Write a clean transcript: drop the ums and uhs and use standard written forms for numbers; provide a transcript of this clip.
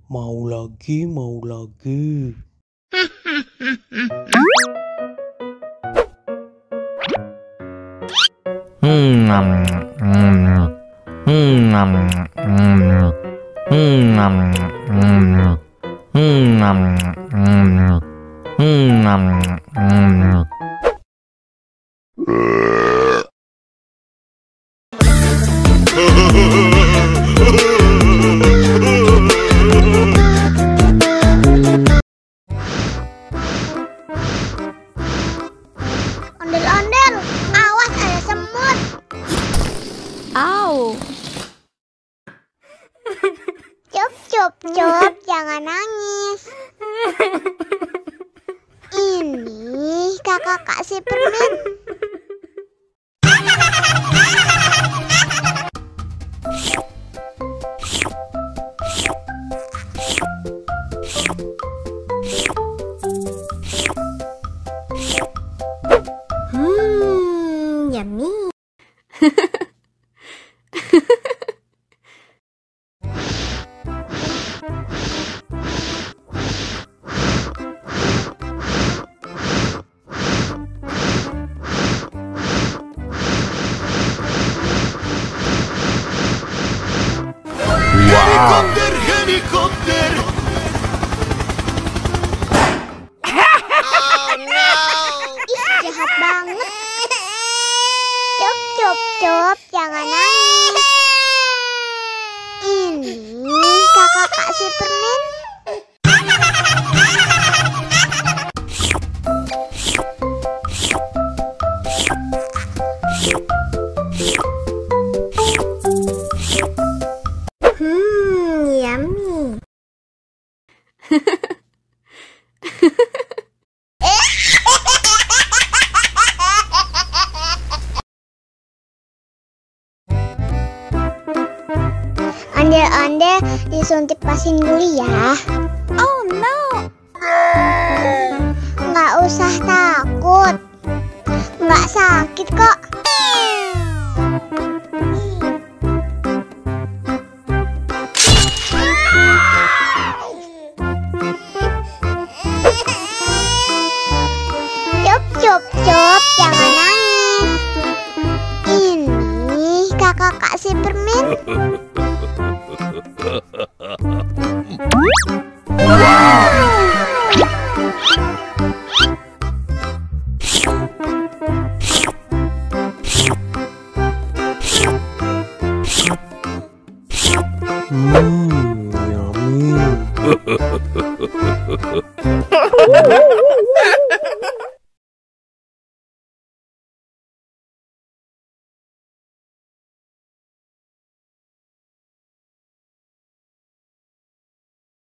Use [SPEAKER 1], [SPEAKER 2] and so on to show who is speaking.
[SPEAKER 1] Mau lagi, mau lagi.
[SPEAKER 2] Ondel-ondel, awas ada semut.
[SPEAKER 3] Au.
[SPEAKER 2] Cup, jangan nangis. Ini kakak kasih permen.
[SPEAKER 3] Yummy.
[SPEAKER 1] Helikopter, helikopter.
[SPEAKER 2] Ih, jahat banget. Cup, jangan nangis. Ini kakak kasih permen.
[SPEAKER 3] Yummy.
[SPEAKER 2] Ondel-ondel disuntik vaksin dulu ya.
[SPEAKER 3] Oh no.
[SPEAKER 2] Nggak usah takut. Nggak sakit kok. Cup, jangan nangis. Ini kakak kasih permen.
[SPEAKER 1] Yummy.